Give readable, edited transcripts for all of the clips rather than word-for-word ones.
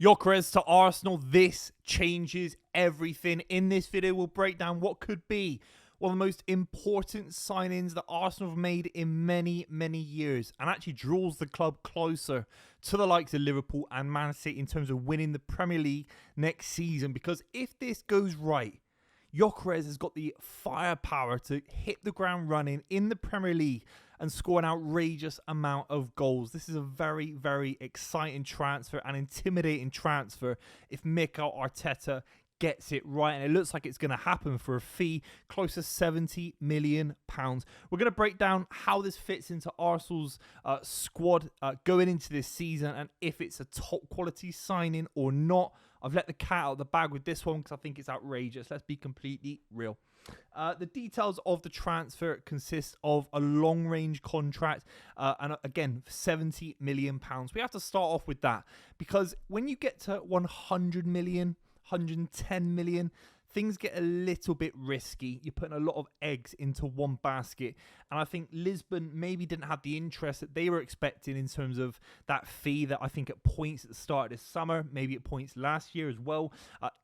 Gyökeres to Arsenal. This changes everything. In this video, we'll break down what could be one of the most important signings that Arsenal have made in many, many years, and actually draws the club closer to the likes of Liverpool and Man City in terms of winning the Premier League next season. Because if this goes right, Gyökeres has got the firepower to hit the ground running in the Premier League and score an outrageous amount of goals. This is a very, very exciting transfer and intimidating transfer if Mikel Arteta gets it right, and it looks like it's going to happen for a fee close to £70 million. We're going to break down how this fits into Arsenal's squad going into this season and if it's a top quality signing or not. I've let the cat out of the bag with this one because I think it's outrageous. Let's be completely real. The details of the transfer consist of a long-range contract and again, £70 million. We have to start off with that because when you get to 100 million, 110 million, things get a little bit risky. You're putting a lot of eggs into one basket. And I think Lisbon maybe didn't have the interest that they were expecting in terms of that fee that I think at points at the start of this summer, maybe at points last year as well,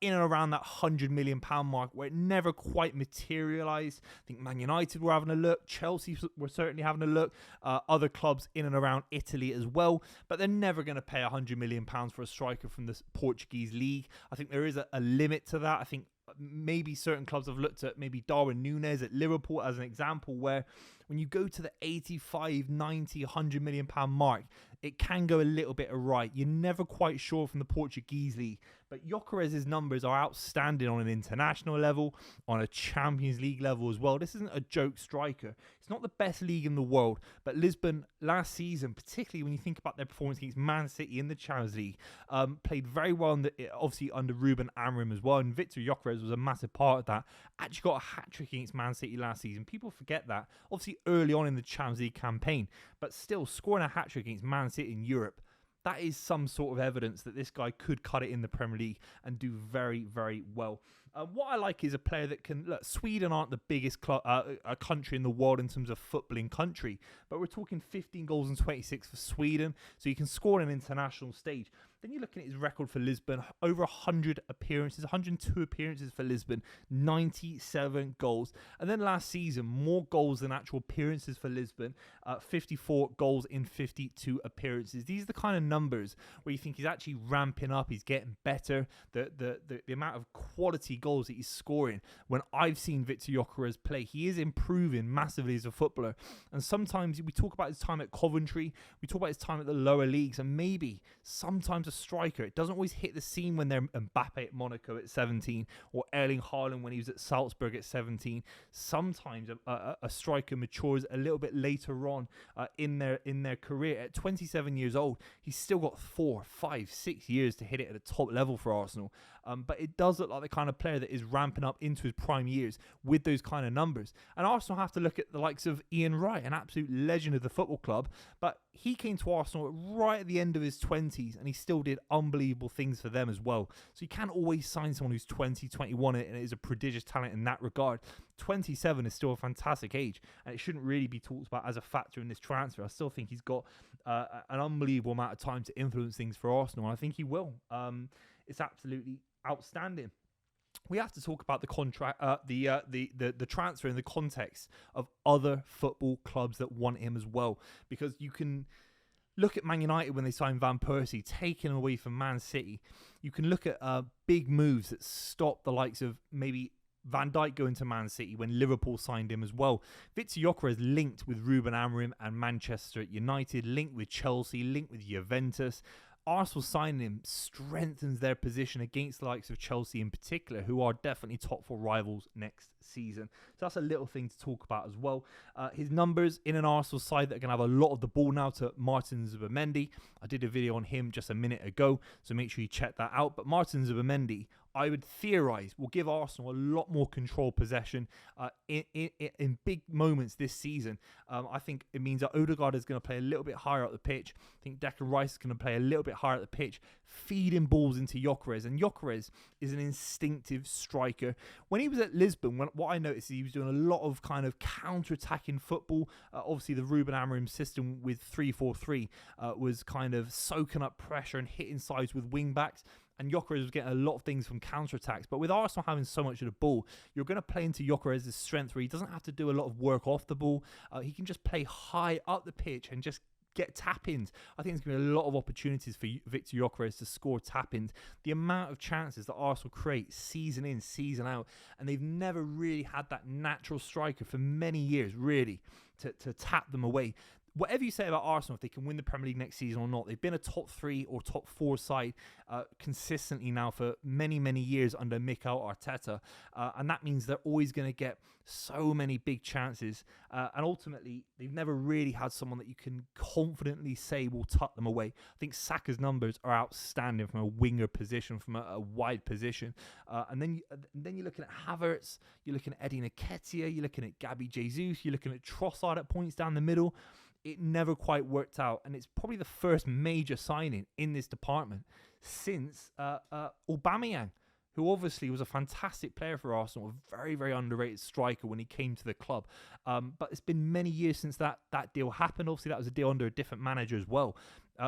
in and around that £100 million mark where it never quite materialised. I think Man United were having a look. Chelsea were certainly having a look. Other clubs in and around Italy as well. But they're never going to pay £100 million for a striker from the Portuguese league. I think there is a limit to that. I think maybe certain clubs have looked at maybe Darwin Núñez at Liverpool as an example, where when you go to the 85, 90, 100 million pound mark, it can go a little bit awry. You're never quite sure from the Portuguese league. But Gyökeres' numbers are outstanding on an international level, on a Champions League level as well. This isn't a joke striker. It's not the best league in the world, but Lisbon last season, particularly when you think about their performance against Man City in the Champions League, played very well, obviously under Ruben Amorim as well, and Viktor Gyökeres was a massive part of that. Actually got a hat-trick against Man City last season. People forget that. Obviously early on in the Champions League campaign, but still scoring a hat-trick against Man City in Europe, that is some sort of evidence that this guy could cut it in the Premier League and do very, very well. What I like is a player that can... Look, Sweden aren't the biggest country in the world in terms of footballing country, but we're talking 15 goals and 26 for Sweden, so you can score on an international stage. Then you're looking at his record for Lisbon, over 100 appearances, 102 appearances for Lisbon, 97 goals. And then last season, more goals than actual appearances for Lisbon, 54 goals in 52 appearances. These are the kind of numbers where you think he's actually ramping up, he's getting better. The amount of quality goals that he's scoring. When I've seen Viktor Gyökeres play, he is improving massively as a footballer. And sometimes we talk about his time at Coventry, we talk about his time at the lower leagues, and maybe sometimes a striker, it doesn't always hit the scene when they're Mbappe at Monaco at 17 or Erling Haaland when he was at Salzburg at 17. Sometimes a striker matures a little bit later on in their career. At 27 years old, he's still got 4, 5, 6 years to hit it at a top level for Arsenal. But it does look like the kind of player that is ramping up into his prime years with those kind of numbers. And Arsenal have to look at the likes of Ian Wright, an absolute legend of the football club. But he came to Arsenal right at the end of his 20s and he still did unbelievable things for them as well. So you can't always sign someone who's 20, 21 and is a prodigious talent in that regard. 27 is still a fantastic age and it shouldn't really be talked about as a factor in this transfer. I still think he's got an unbelievable amount of time to influence things for Arsenal, and I think he will. It's absolutely outstanding. We have to talk about the contract, the transfer in the context of other football clubs that want him as well, because you can look at Man United when they signed Van Persie, taken away from Man City. You can look at big moves that stop the likes of maybe Van Dijk going to Man City when Liverpool signed him as well. Viktor Gyökeres linked with Ruben Amorim and Manchester United, linked with Chelsea, linked with Juventus. Arsenal signing him strengthens their position against the likes of Chelsea in particular, who are definitely top 4 rivals next season. So that's a little thing to talk about as well. His numbers in an Arsenal side that are going to have a lot of the ball now to Martin Zubimendi. I did a video on him just a minute ago, so make sure you check that out. But Martin Zubimendi, I would theorise will give Arsenal a lot more control possession in big moments this season. I think it means that Odegaard is going to play a little bit higher up the pitch. I think Declan Rice is going to play a little bit higher up the pitch, feeding balls into Gyökeres. And Gyökeres is an instinctive striker. When he was at Lisbon, what I noticed is he was doing a lot of kind of counter-attacking football. Obviously, the Ruben Amorim system with 3-4-3 was kind of soaking up pressure and hitting sides with wing-backs. And Gyökeres was getting a lot of things from counter-attacks. But with Arsenal having so much of the ball, you're going to play into Gyökeres' strength where he doesn't have to do a lot of work off the ball. He can just play high up the pitch and just get tap-ins. I think there's going to be a lot of opportunities for Viktor Gyökeres to score tap-ins. The amount of chances that Arsenal create season in, season out, and they've never really had that natural striker for many years, really, to tap them away. Whatever you say about Arsenal, if they can win the Premier League next season or not, they've been a top 3 or top 4 side consistently now for many, many years under Mikel Arteta. And that means they're always going to get so many big chances. And ultimately, they've never really had someone that you can confidently say will tuck them away. I think Saka's numbers are outstanding from a winger position, from a wide position. And then you're looking at Havertz, you're looking at Eddie Nketiah, you're looking at Gabby Jesus, you're looking at Trossard at points down the middle. It never quite worked out, and it's probably the first major signing in this department since Aubameyang, who obviously was a fantastic player for Arsenal, a very, very underrated striker when he came to the club. But it's been many years since that deal happened. Obviously, that was a deal under a different manager as well.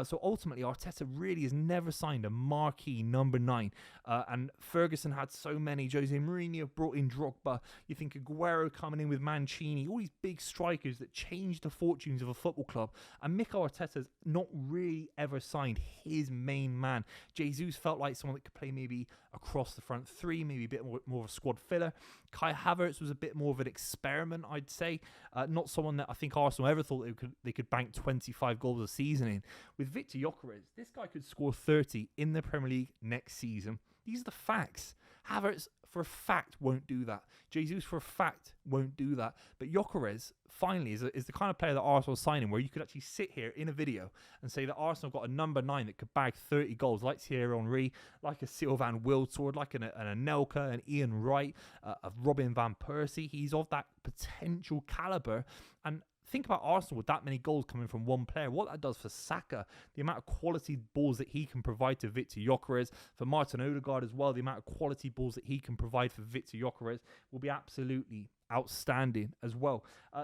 So ultimately, Arteta really has never signed a marquee number 9. And Ferguson had so many. Jose Mourinho brought in Drogba. You think Aguero coming in with Mancini. All these big strikers that changed the fortunes of a football club. And Mikel Arteta's not really ever signed his main man. Jesus felt like someone that could play maybe across the front 3, maybe a bit more of a squad filler. Kai Havertz was a bit more of an experiment, I'd say. Not someone that I think Arsenal ever thought they could bank 25 goals a season in. With Viktor Gyökeres, this guy could score 30 in the Premier League next season. These are the facts. Havertz, for a fact, won't do that. Jesus, for a fact, won't do that. But Gyökeres, finally, is the kind of player that Arsenal is signing where you could actually sit here in a video and say that Arsenal got a number 9 that could bag 30 goals, like Thierry Henry, like a Sylvain Wiltord, like an Anelka, an Ian Wright, a Robin van Persie. He's of that potential calibre. And think about Arsenal with that many goals coming from one player. What that does for Saka, the amount of quality balls that he can provide to Viktor Gyökeres, for Martin Odegaard as well, the amount of quality balls that he can provide for Viktor Gyökeres will be absolutely outstanding as well.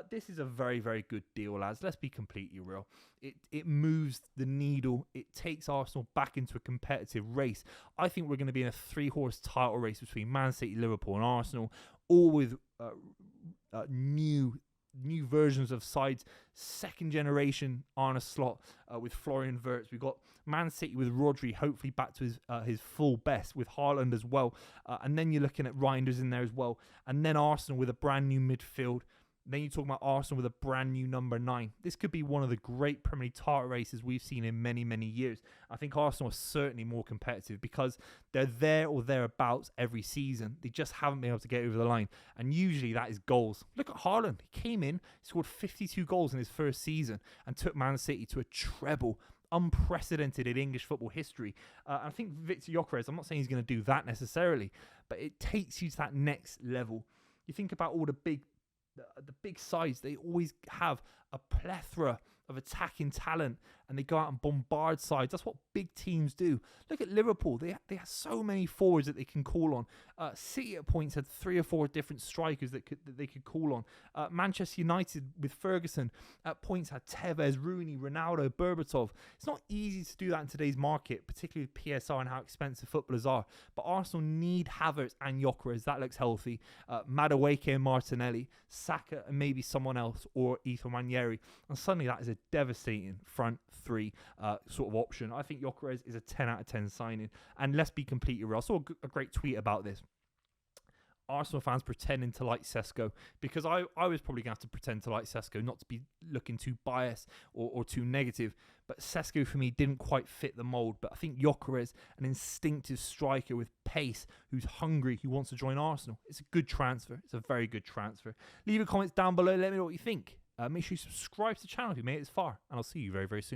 This is a very, very good deal, lads. Let's be completely real. It moves the needle. It takes Arsenal back into a competitive race. I think we're going to be in a 3-horse title race between Man City, Liverpool and Arsenal, all with new versions of sides. Second generation Arne Slot with Florian Wirtz. We've got Man City with Rodri, hopefully back to his full best, with Haaland as well. And then you're looking at Reinders in there as well. And then Arsenal with a brand new midfield. Then you're talking about Arsenal with a brand new number 9. This could be one of the great Premier League title races we've seen in many, many years. I think Arsenal are certainly more competitive because they're there or thereabouts every season. They just haven't been able to get over the line. And usually that is goals. Look at Haaland. He came in, scored 52 goals in his first season and took Man City to a treble. Unprecedented in English football history. I think Viktor Gyökeres, I'm not saying he's going to do that necessarily, but it takes you to that next level. You think about all the big sides, they always have a plethora of attacking talent and they go out and bombard sides. That's what big teams do. Look at Liverpool. They have so many forwards that they can call on. City at points had 3 or 4 different strikers that they could call on. Manchester United with Ferguson at points had Tevez, Rooney, Ronaldo, Berbatov. It's not easy to do that in today's market, particularly with PSR and how expensive footballers are. But Arsenal need Havertz and Gyökeres. That looks healthy. Madueke and Martinelli, Saka and maybe someone else, or Ethan Nwaneri. And suddenly that is a devastating front 3 sort of option. I think Gyökeres is a 10 out of 10 signing. And let's be completely real. I saw a great tweet about this. Arsenal fans pretending to like Sesko, because I was probably going to have to pretend to like Sesko, not to be looking too biased or too negative. But Sesko for me didn't quite fit the mould. But I think Gyökeres, an instinctive striker with pace, who's hungry, who wants to join Arsenal. It's a good transfer. It's a very good transfer. Leave your comments down below. Let me know what you think. Make sure you subscribe to the channel if you made it this far. And I'll see you very, very soon.